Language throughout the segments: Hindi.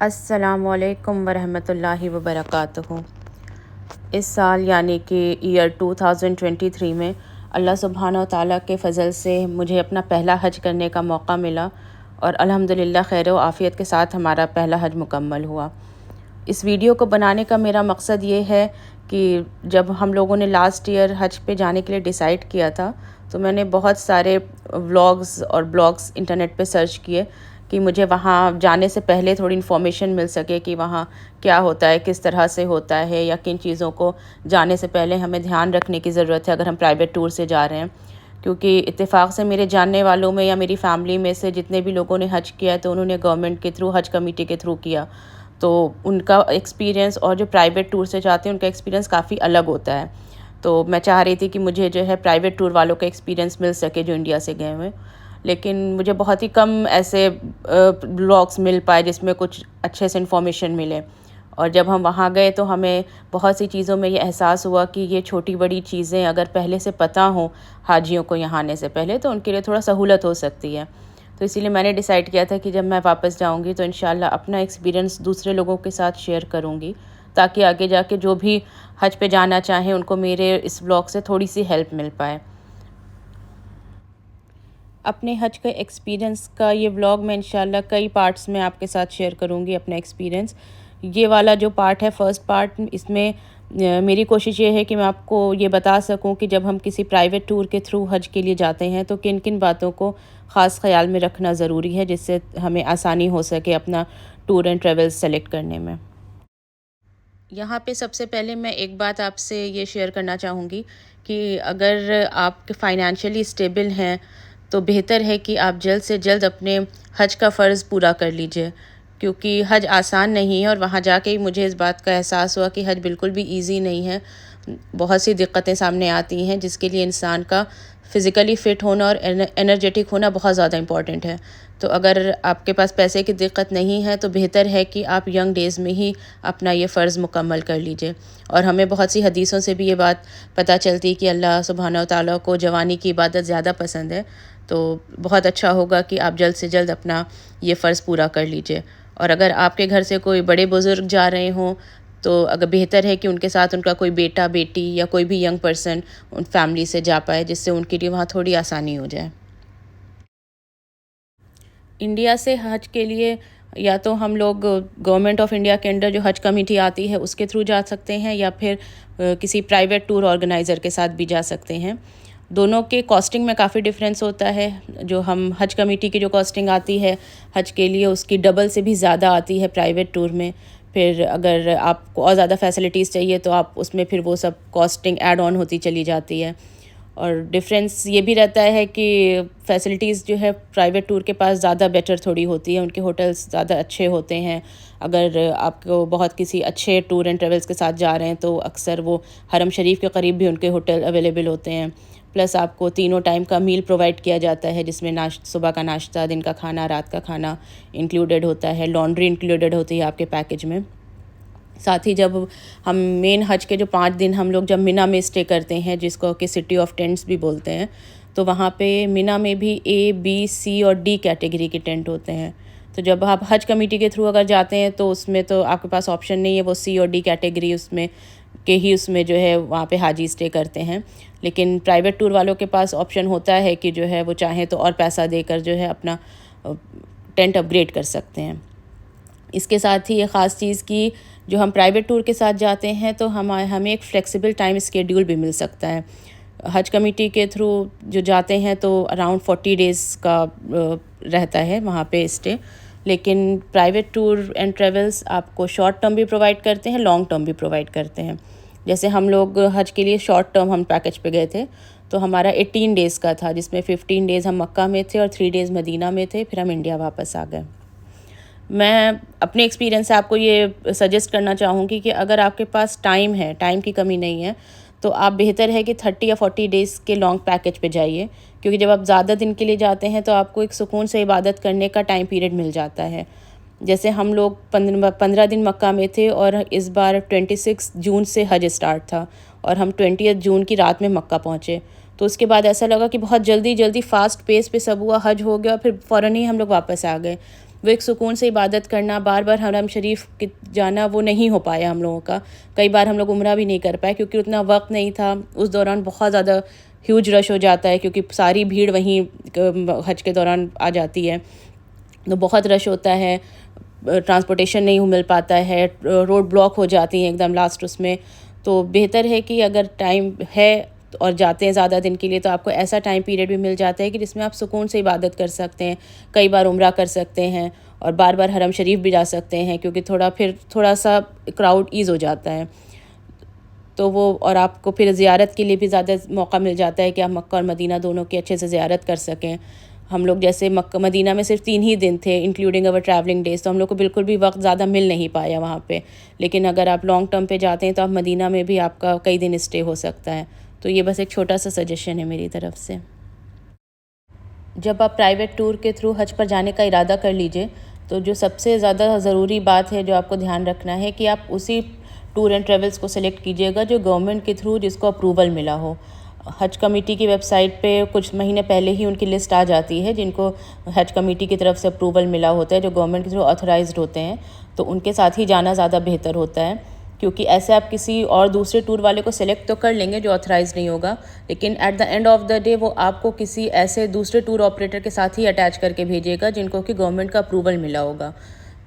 अस्सलामुअलैकुम वरहमतुल्लाहि वबरकातुहू। इस साल यानी कि ईयर 2023 में अल्लाह सुब्हानहू तआला के फ़ज़ल से मुझे अपना पहला हज करने का मौका मिला और अल्हम्दुलिल्लाह खैर व आफ़ियत के साथ हमारा पहला हज मुकम्मल हुआ। इस वीडियो को बनाने का मेरा मकसद ये है कि जब हम लोगों ने लास्ट ईयर हज पे जाने के लिए डिसाइड किया था तो मैंने बहुत सारे व्लॉग्स और ब्लॉग्स इंटरनेट पे सर्च किए कि मुझे वहाँ जाने से पहले थोड़ी इन्फॉर्मेशन मिल सके कि वहाँ क्या होता है, किस तरह से होता है, या किन चीज़ों को जाने से पहले हमें ध्यान रखने की ज़रूरत है अगर हम प्राइवेट टूर से जा रहे हैं। क्योंकि इत्तेफाक से मेरे जानने वालों में या मेरी फ़ैमिली में से जितने भी लोगों ने हज किया है तो उन्होंने गवर्नमेंट के थ्रू, हज कमेटी के थ्रू किया, तो उनका एक्सपीरियंस और जो प्राइवेट टूर से जाते हैं उनका एक्सपीरियंस काफ़ी अलग होता है। तो मैं चाह रही थी कि मुझे जो है प्राइवेट टूर वालों का एक्सपीरियंस मिल सके जो इंडिया से गए हुए, लेकिन मुझे बहुत ही कम ऐसे ब्लॉग्स मिल पाए जिसमें कुछ अच्छे से इन्फॉर्मेशन मिले। और जब हम वहाँ गए तो हमें बहुत सी चीज़ों में ये एहसास हुआ कि ये छोटी बड़ी चीज़ें अगर पहले से पता हों हाजियों को यहाँ आने से पहले तो उनके लिए थोड़ा सहूलत हो सकती है। तो इसीलिए मैंने डिसाइड किया था कि जब मैं वापस जाऊँगी तो इंशाल्लाह अपना एक्सपीरियंस दूसरे लोगों के साथ शेयर करूँगी, ताकि आगे जाके जो भी हज पे जाना चाहें उनको मेरे इस ब्लॉग से थोड़ी सी हेल्प मिल पाए। अपने हज के एक्सपीरियंस का ये व्लॉग मैं इंशाल्लाह कई पार्ट्स में आपके साथ शेयर करूँगी अपना एक्सपीरियंस। ये वाला जो पार्ट है, फ़र्स्ट पार्ट, इसमें मेरी कोशिश ये है कि मैं आपको ये बता सकूं कि जब हम किसी प्राइवेट टूर के थ्रू हज के लिए जाते हैं तो किन किन बातों को ख़ास ख़्याल में रखना ज़रूरी है जिससे हमें आसानी हो सके अपना टूर एंड ट्रेवल्स सेलेक्ट करने में। यहाँ पे सबसे पहले मैं एक बात आपसे ये शेयर करना चाहूँगी कि अगर आप फाइनेंशियली स्टेबल हैं तो बेहतर है कि आप जल्द से जल्द अपने हज का फ़र्ज़ पूरा कर लीजिए, क्योंकि हज आसान नहीं है और वहाँ जाके ही मुझे इस बात का एहसास हुआ कि हज बिल्कुल भी ईज़ी नहीं है। बहुत सी दिक्कतें सामने आती हैं जिसके लिए इंसान का फ़िज़िकली फ़िट होना और एनर्जेटिक होना बहुत ज़्यादा इम्पॉर्टेंट है। तो अगर आपके पास पैसे की दिक्कत नहीं है तो बेहतर है कि आप यंग डेज़ में ही अपना ये फ़र्ज़ मुकम्मल कर लीजिए। और हमें बहुत सी हदीसों से भी ये बात पता चलती है कि अल्लाह सुब्हानहू तआला को जवानी की इबादत ज़्यादा पसंद है। तो बहुत अच्छा होगा कि आप जल्द से जल्द अपना ये फ़र्ज़ पूरा कर लीजिए। और अगर आपके घर से कोई बड़े बुज़ुर्ग जा रहे हों तो अगर बेहतर है कि उनके साथ उनका कोई बेटा बेटी या कोई भी यंग पर्सन उन फैमिली से जा पाए, जिससे उनके लिए वहाँ थोड़ी आसानी हो जाए। इंडिया से हज के लिए या तो हम लोग गवर्नमेंट ऑफ इंडिया के अंडर जो हज कमेटी आती है उसके थ्रू जा सकते हैं, या फिर किसी प्राइवेट टूर ऑर्गेनाइज़र के साथ भी जा सकते हैं। दोनों के कॉस्टिंग में काफ़ी डिफरेंस होता है। जो हम हज कमेटी की जो कॉस्टिंग आती है हज के लिए उसकी डबल से भी ज़्यादा आती है प्राइवेट टूर में। फिर अगर आपको और ज़्यादा फैसिलिटीज़ चाहिए तो आप उसमें फिर वो सब कॉस्टिंग ऐड ऑन होती चली जाती है। और डिफरेंस ये भी रहता है कि फैसिलिटीज़ जो है प्राइवेट टूर के पास ज़्यादा बेटर थोड़ी होती है, उनके होटल्स ज़्यादा अच्छे होते हैं। अगर आपको बहुत किसी अच्छे टूर एंड ट्रेवल्स के साथ जा रहे हैं तो अक्सर वो हरम शरीफ के करीब भी उनके होटल अवेलेबल होते हैं। प्लस आपको तीनों टाइम का मील प्रोवाइड किया जाता है, जिसमें सुबह का नाश्ता, दिन का खाना, रात का खाना इंक्लूडेड होता है। लॉन्ड्री इंक्लूडेड होती है आपके पैकेज में। साथ ही जब हम मेन हज के जो 5 दिन हम लोग जब मिना में स्टे करते हैं, जिसको कि सिटी ऑफ टेंट्स भी बोलते हैं, तो वहाँ पे मिना में भी ए बी सी और डी कैटेगरी के टेंट होते हैं। तो जब आप हज कमेटी के थ्रू अगर जाते हैं तो उसमें तो आपके पास ऑप्शन नहीं है, वो सी और डी कैटेगरी उसमें के ही उसमें जो है वहाँ पे हाजी स्टे करते हैं। लेकिन प्राइवेट टूर वालों के पास ऑप्शन होता है कि जो है वो चाहें तो और पैसा देकर जो है अपना टेंट अपग्रेड कर सकते हैं। इसके साथ ही ये ख़ास चीज़ कि जो हम प्राइवेट टूर के साथ जाते हैं तो हमें एक फ़्लेक्सिबल टाइम स्केड्यूल भी मिल सकता है। हज कमेटी के थ्रू जो जाते हैं तो अराउंड 40 डेज़ का रहता है वहाँ पे स्टे। लेकिन प्राइवेट टूर एंड ट्रेवल्स आपको शॉर्ट टर्म भी प्रोवाइड करते हैं, लॉन्ग टर्म भी प्रोवाइड करते हैं। जैसे हम लोग हज के लिए शॉर्ट टर्म हम पैकेज पे गए थे तो हमारा 18 डेज़ का था, जिसमें 15 डेज़ हम मक्का में थे और 3 डेज़ मदीना में थे, फिर हम इंडिया वापस आ गए। मैं अपने एक्सपीरियंस से आपको ये सजेस्ट करना चाहूँगी कि अगर आपके पास टाइम है, टाइम की कमी नहीं है, तो आप बेहतर है कि 30 या 40 डेज़ के लॉन्ग पैकेज पे जाइए। क्योंकि जब आप ज़्यादा दिन के लिए जाते हैं तो आपको एक सुकून से इबादत करने का टाइम पीरियड मिल जाता है। जैसे हम लोग 15 दिन मक्का में थे और इस बार 26 जून से हज स्टार्ट था और हम 20 जून की रात में मक्का पहुँचे। तो उसके बाद ऐसा लगा कि बहुत जल्दी जल्दी फ़ास्ट पेस पे सब हुआ, हज हो गया और फिर फ़ौरन ही हम लोग वापस आ गए। वो एक सुकून से इबादत करना, बार बार हरम शरीफ जाना वो नहीं हो पाया हम लोगों का। कई बार हम लोग उम्रा भी नहीं कर पाए क्योंकि उतना वक्त नहीं था। उस दौरान बहुत ज़्यादा ह्यूज रश हो जाता है क्योंकि सारी भीड़ वहीं हज के दौरान आ जाती है, तो बहुत रश होता है, ट्रांसपोर्टेशन नहीं मिल पाता है, रोड ब्लॉक हो जाती हैं एकदम लास्ट उसमें। तो बेहतर है कि अगर टाइम है और जाते हैं ज़्यादा दिन के लिए तो आपको ऐसा टाइम पीरियड भी मिल जाता है कि जिसमें आप सुकून से इबादत कर सकते हैं, कई बार उम्रा कर सकते हैं और बार बार हरम शरीफ भी जा सकते हैं क्योंकि थोड़ा सा क्राउड ईज़ हो जाता है। तो वो और आपको फिर ज़ियारत के लिए भी ज़्यादा मौका मिल जाता है कि आप मक्का और मदीना दोनों की अच्छे से ज़ियारत कर सकें। हम लोग जैसे मक्का मदीना में सिर्फ 3 ही दिन थे इंक्लूडिंग अवर ट्रैवलिंग डेज, तो हम लोग को बिल्कुल भी वक्त ज़्यादा मिल नहीं पाया वहाँ पे। लेकिन अगर आप लॉन्ग टर्म पे जाते हैं तो आप मदीना में भी आपका कई दिन स्टे हो सकता है। तो ये बस एक छोटा सा सजेशन है मेरी तरफ से। जब आप प्राइवेट टूर के थ्रू हज पर जाने का इरादा कर लीजिए तो जो सबसे ज़्यादा ज़रूरी बात है जो आपको ध्यान रखना है कि आप उसी टूर एंड ट्रेवल्स को सिलेक्ट कीजिएगा जो गवर्नमेंट के थ्रू जिसको अप्रूवल मिला हो। हज कमेटी की वेबसाइट पे कुछ महीने पहले ही उनकी लिस्ट आ जाती है जिनको हज कमेटी की तरफ से अप्रूवल मिला होता है, जो गवर्नमेंट के थ्रू ऑथराइज्ड होते हैं, तो उनके साथ ही जाना ज़्यादा बेहतर होता है। क्योंकि ऐसे आप किसी और दूसरे टूर वाले को सिलेक्ट तो कर लेंगे जो ऑथराइज नहीं होगा, लेकिन at the end of the day वो आपको किसी ऐसे दूसरे टूर ऑपरेटर के साथ ही अटैच करके भेजेगा जिनको कि गवर्नमेंट का अप्रूवल मिला होगा।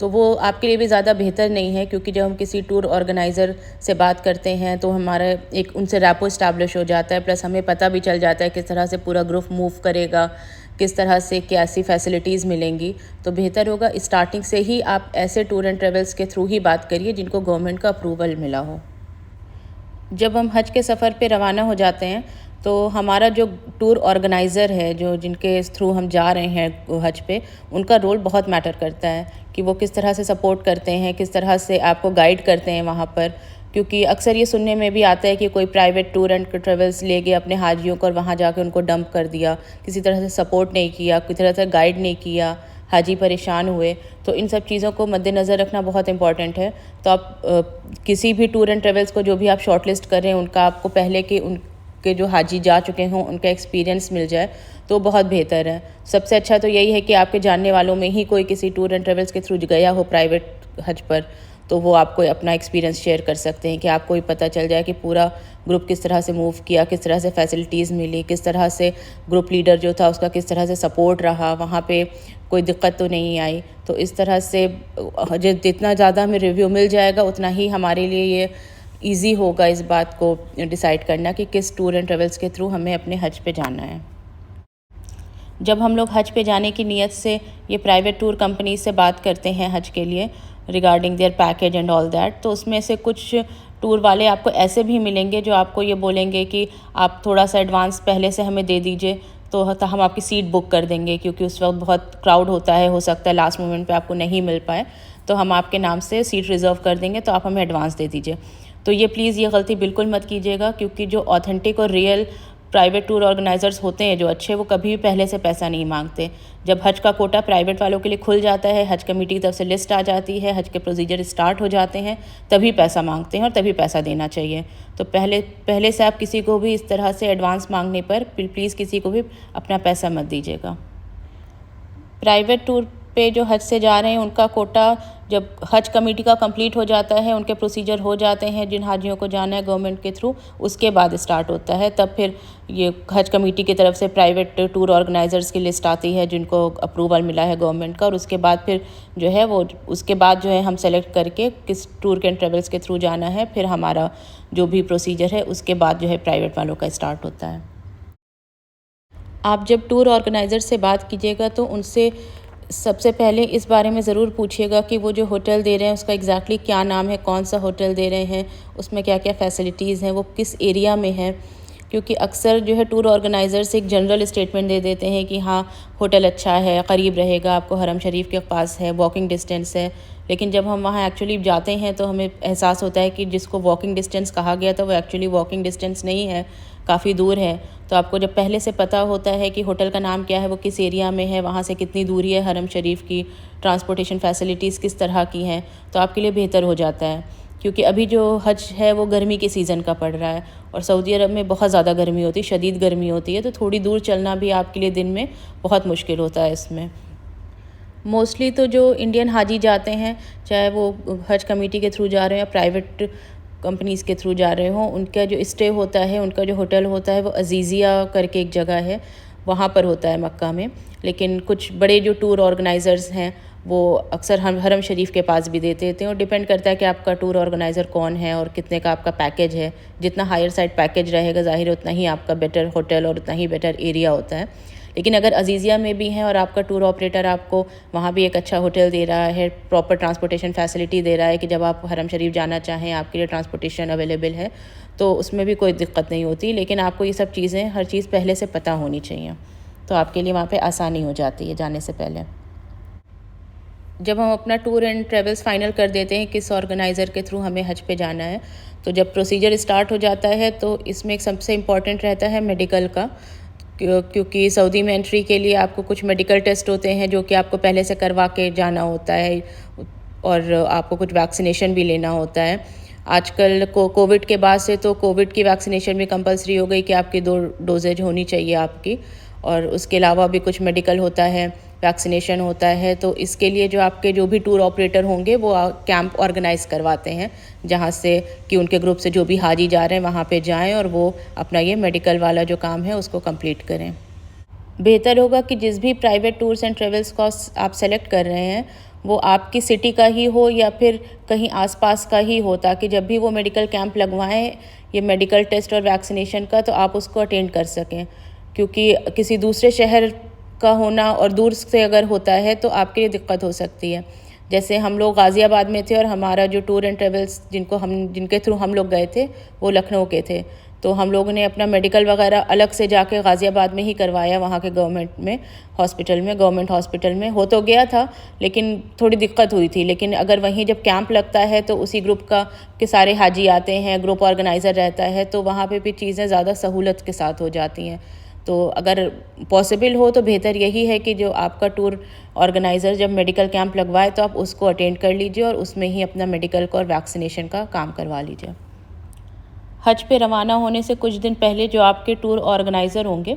तो वो आपके लिए भी ज़्यादा बेहतर नहीं है क्योंकि जब हम किसी टूर ऑर्गेनाइज़र से बात करते हैं तो हमारा एक उनसे रैपो इस्टेब्लिश हो जाता है, प्लस हमें पता भी चल जाता है किस तरह से पूरा ग्रुप मूव करेगा, किस तरह से कैसी फैसिलिटीज़ मिलेंगी। तो बेहतर होगा स्टार्टिंग से ही आप ऐसे टूर एंड ट्रेवल्स के थ्रू ही बात करिए जिनको गवर्नमेंट का अप्रूवल मिला हो। जब हम हज के सफ़र पे रवाना हो जाते हैं तो हमारा जो टूर ऑर्गेनाइज़र है जो जिनके थ्रू हम जा रहे हैं हज पे, उनका रोल बहुत मैटर करता है कि वो किस तरह से सपोर्ट करते हैं, किस तरह से आपको गाइड करते हैं वहाँ पर। क्योंकि अक्सर ये सुनने में भी आता है कि कोई प्राइवेट टूर एंड ट्रेवल्स ले गए अपने हाजियों को और वहाँ जाकर उनको डंप कर दिया, किसी तरह से सपोर्ट नहीं किया, किसी तरह से गाइड नहीं किया, हाजी परेशान हुए। तो इन सब चीज़ों को मद्देनज़र रखना बहुत इंपॉर्टेंट है। तो आप किसी भी टूर एंड ट्रेवल्स को जो भी आप शॉर्टलिस्ट कर रहे हैं उनका आपको पहले के उनके जो हाजी जा चुके हों उनका एक्सपीरियंस मिल जाए तो बहुत बेहतर है। सबसे अच्छा तो यही है कि आपके जानने वालों में ही कोई किसी टूर एंड ट्रेवल्स के थ्रू गया हो प्राइवेट हज पर, तो वो आपको अपना एक्सपीरियंस शेयर कर सकते हैं कि आपको ही पता चल जाए कि पूरा ग्रुप किस तरह से मूव किया, किस तरह से फैसिलिटीज़ मिली, किस तरह से ग्रुप लीडर जो था उसका किस तरह से सपोर्ट रहा, वहाँ पे कोई दिक्कत तो नहीं आई। तो इस तरह से जितना ज़्यादा हमें रिव्यू मिल जाएगा उतना ही हमारे लिए ये ईज़ी होगा इस बात को डिसाइड करना कि किस टूर एंड ट्रेवल्स के थ्रू हमें अपने हज पे जाना है। जब हम लोग हज पे जाने की नीयत से ये प्राइवेट टूर कंपनी से बात करते हैं हज के लिए regarding their package and all that, तो उसमें से कुछ टूर वाले आपको ऐसे भी मिलेंगे जो आपको ये बोलेंगे कि आप थोड़ा सा एडवांस पहले से हमें दे दीजिए तो हम आपकी सीट बुक कर देंगे, क्योंकि उस वक्त बहुत क्राउड होता है, हो सकता है लास्ट मोमेंट पे आपको नहीं मिल पाए, तो हम आपके नाम से सीट रिज़र्व कर देंगे, तो आप हमें एडवांस दे दीजिए। तो ये प्लीज़ ये गलती बिल्कुल मत कीजिएगा, क्योंकि जो ऑथेंटिक और रियल प्राइवेट टूर ऑर्गेनाइज़र्स होते हैं जो अच्छे, वो कभी भी पहले से पैसा नहीं मांगते। जब हज का कोटा प्राइवेट वालों के लिए खुल जाता है, हज कमेटी की तरफ से लिस्ट आ जाती है, हज के प्रोसीजर स्टार्ट हो जाते हैं, तभी पैसा मांगते हैं और तभी पैसा देना चाहिए। तो पहले से आप किसी को भी इस तरह से एडवांस मांगने पर प्लीज़ किसी को भी अपना पैसा मत दीजिएगा। प्राइवेट टूर पे जो हज से जा रहे हैं उनका कोटा जब हज कमेटी का कंप्लीट हो जाता है, उनके प्रोसीजर हो जाते हैं जिन हाजियों को जाना है गवर्नमेंट के थ्रू, उसके बाद स्टार्ट होता है। तब फिर ये हज कमेटी की तरफ से प्राइवेट टूर ऑर्गेनाइज़र्स की लिस्ट आती है जिनको अप्रूवल मिला है गवर्नमेंट का, और उसके बाद फिर जो है वो उसके बाद जो है हम सेलेक्ट करके किस टूर एंड ट्रेवल्स के थ्रू जाना है, फिर हमारा जो भी प्रोसीजर है उसके बाद जो है प्राइवेट वालों का स्टार्ट होता है। आप जब टूर ऑर्गेनाइज़र से बात कीजिएगा तो उनसे सबसे पहले इस बारे में ज़रूर पूछिएगा कि वो जो होटल दे रहे हैं उसका एग्जैक्टली क्या नाम है, कौन सा होटल दे रहे हैं, उसमें क्या क्या फ़ैसिलिटीज़ हैं, वो किस एरिया में है। क्योंकि अक्सर जो है टूर ऑर्गेनाइज़र्स एक जनरल स्टेटमेंट दे देते हैं कि हाँ होटल अच्छा है, करीब रहेगा, आपको हरम शरीफ के पास है, वॉकिंग डिस्टेंस है। लेकिन जब हम वहाँ एक्चुअली जाते हैं तो हमें एहसास होता है कि जिसको वॉकिंग डिस्टेंस कहा गया था वो एक्चुअली वॉकिंग डिस्टेंस नहीं है, काफ़ी दूर है। तो आपको जब पहले से पता होता है कि होटल का नाम क्या है, वो किस एरिया में है, वहाँ से कितनी दूरी है हरम शरीफ की, ट्रांसपोर्टेशन फैसिलिटीज़ किस तरह की हैं, तो आपके लिए बेहतर हो जाता है। क्योंकि अभी जो हज है वो गर्मी के सीज़न का पड़ रहा है और सऊदी अरब में बहुत ज़्यादा गर्मी होती है, शदीद गर्मी होती है, तो थोड़ी दूर चलना भी आपके लिए दिन में बहुत मुश्किल होता है इसमें। मोस्टली तो जो इंडियन हाजी जाते हैं, चाहे वो हज कमेटी के थ्रू जा रहे हैं या प्राइवेट कंपनीज़ के थ्रू जा रहे हों, उनका जो स्टे होता है, उनका जो होटल होता है वो अज़ीज़िया करके एक जगह है, वहाँ पर होता है मक्का में। लेकिन कुछ बड़े जो टूर ऑर्गेनाइज़र्स हैं वो अक्सर हम हरम शरीफ के पास भी देते हैं, और डिपेंड करता है कि आपका टूर ऑर्गेनाइज़र कौन है और कितने का आपका पैकेज है। जितना हायर साइड पैकेज रहेगा ज़ाहिर है उतना ही आपका बेटर होटल और उतना ही बेटर एरिया होता है। लेकिन अगर अज़ीज़िया में भी हैं और आपका टूर ऑपरेटर आपको वहाँ भी एक अच्छा होटल दे रहा है, प्रॉपर ट्रांसपोर्टेशन फैसिलिटी दे रहा है कि जब आप हरम शरीफ जाना चाहें आपके लिए ट्रांसपोर्टेशन अवेलेबल है, तो उसमें भी कोई दिक्कत नहीं होती। लेकिन आपको ये सब चीज़ें हर चीज़ पहले से पता होनी चाहिए, तो आपके लिए वहाँ पे आसानी हो जाती है जाने से पहले। जब हम अपना टूर एंड ट्रेवल्स फ़ाइनल कर देते हैं किस ऑर्गेनाइज़र के थ्रू हमें हज पे जाना है, तो जब प्रोसीजर स्टार्ट हो जाता है तो इसमें एक सबसे इम्पॉर्टेंट रहता है मेडिकल का, क्योंकि सऊदी में एंट्री के लिए आपको कुछ मेडिकल टेस्ट होते हैं जो कि आपको पहले से करवा के जाना होता है, और आपको कुछ वैक्सीनेशन भी लेना होता है। आजकल कोविड के बाद से तो कोविड की वैक्सीनेशन भी कंपलसरी हो गई कि आपकी 2 डोजेज होनी चाहिए आपकी, और उसके अलावा भी कुछ मेडिकल होता है, वैक्सीनेशन होता है। तो इसके लिए जो आपके जो भी टूर ऑपरेटर होंगे वो कैंप ऑर्गेनाइज़ करवाते हैं, जहाँ से कि उनके ग्रुप से जो भी हाजी जा रहे हैं वहाँ पे जाएं और वो अपना ये मेडिकल वाला जो काम है उसको कंप्लीट करें। बेहतर होगा कि जिस भी प्राइवेट टूर्स एंड ट्रेवल्स को आप सेलेक्ट कर रहे हैं वो आपकी सिटी का ही हो या फिर कहीं आसपास का ही हो, ताकि जब भी वो मेडिकल कैंप लगवाएं ये मेडिकल टेस्ट और वैक्सीनेशन का, तो आप उसको अटेंड कर सकें। क्योंकि किसी दूसरे शहर का होना और दूर से अगर होता है तो आपके लिए दिक्कत हो सकती है। जैसे हम लोग गाज़ियाबाद में थे और हमारा जो टूर एंड ट्रेवल्स जिनके थ्रू हम लोग गए थे वो लखनऊ के थे, तो हम लोगों ने अपना मेडिकल वगैरह अलग से जाके गाज़ियाबाद में ही करवाया, वहाँ के गवर्नमेंट हॉस्पिटल में हो तो गया था, लेकिन थोड़ी दिक्कत हुई थी। लेकिन अगर वहीं जब कैंप लगता है तो उसी ग्रुप के सारे हाजी आते हैं, ग्रुप ऑर्गेनाइज़र रहता है, तो वहाँ पे भी चीज़ें ज़्यादा सहूलत के साथ हो जाती हैं। तो अगर पॉसिबल हो तो बेहतर यही है कि जो आपका टूर ऑर्गेनाइज़र जब मेडिकल कैंप लगवाए तो आप उसको अटेंड कर लीजिए और उसमें ही अपना मेडिकल का और वैक्सीनेशन का काम करवा लीजिए। हज पे रवाना होने से कुछ दिन पहले जो आपके टूर ऑर्गेनाइज़र होंगे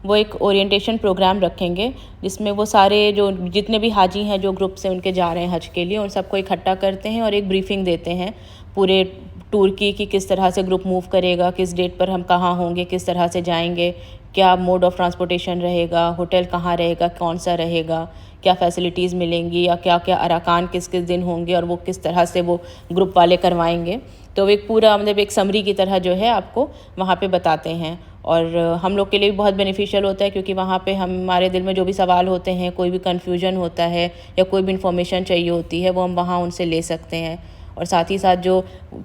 वो एक ओरिएंटेशन प्रोग्राम रखेंगे, जिसमें वो सारे जो जितने भी हाजी हैं जो ग्रुप से उनके जा रहे हैं हज के लिए, उन सबको इकट्ठा करते हैं और एक ब्रीफिंग देते हैं पूरे टूर की कि किस तरह से ग्रुप मूव करेगा, किस डेट पर हम कहाँ होंगे, किस तरह से जाएंगे, क्या मोड ऑफ़ ट्रांसपोर्टेशन रहेगा, होटल कहाँ रहेगा, कौन सा रहेगा, क्या फ़ैसिलिटीज़ मिलेंगी, या क्या क्या अरकान किस किस दिन होंगे और वो किस तरह से वो ग्रुप वाले करवाएंगे। तो एक पूरा मतलब एक समरी की तरह जो है आपको वहाँ पे बताते हैं, और हम लोग के लिए भी बहुत बेनिफिशियल होता है, क्योंकि वहाँ पे हमारे दिल में जो भी सवाल होते हैं, कोई भी कन्फ्यूजन होता है या कोई भी इन्फॉर्मेशन चाहिए होती है वो हम वहाँ उनसे ले सकते हैं। और साथ ही साथ जो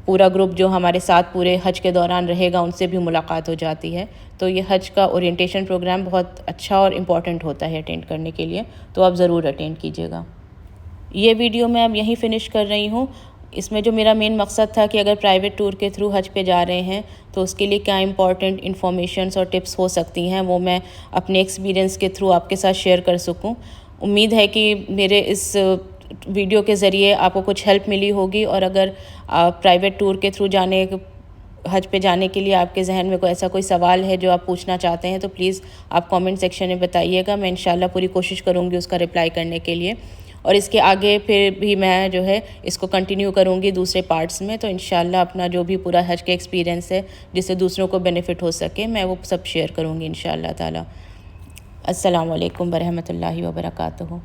पूरा ग्रुप जो हमारे साथ पूरे हज के दौरान रहेगा उनसे भी मुलाकात हो जाती है। तो ये हज का ओरिएंटेशन प्रोग्राम बहुत अच्छा और इम्पॉर्टेंट होता है अटेंड करने के लिए, तो आप ज़रूर अटेंड कीजिएगा। ये वीडियो मैं अब यहीं फ़िनिश कर रही हूँ। इसमें जो मेरा मेन मकसद था कि अगर प्राइवेट टूर के थ्रू हज पे जा रहे हैं तो उसके लिए क्या इंपॉर्टेंट इन्फॉर्मेशंस और टिप्स हो सकती हैं वो मैं अपने एक्सपीरियंस के थ्रू आपके साथ शेयर कर सकूं। उम्मीद है कि मेरे इस वीडियो के ज़रिए आपको कुछ हेल्प मिली होगी, और अगर आप प्राइवेट टूर के थ्रू हज पे जाने के लिए आपके जहन में कोई ऐसा कोई सवाल है जो आप पूछना चाहते हैं तो प्लीज़ आप कमेंट सेक्शन में बताइएगा। मैं इंशाल्लाह पूरी कोशिश करूँगी उसका रिप्लाई करने के लिए, और इसके आगे फिर भी मैं जो है इसको कंटिन्यू करूँगी दूसरे पार्ट्स में। तो इंशाल्लाह अपना जो भी पूरा हज का एक्सपीरियंस है जिससे दूसरों को बेनिफिट हो सके मैं वो सब शेयर करूँगी इंशाल्लाह ताला। अस्सलाम वालेकुम वरहमतुल्लाहि वबरकातुहू।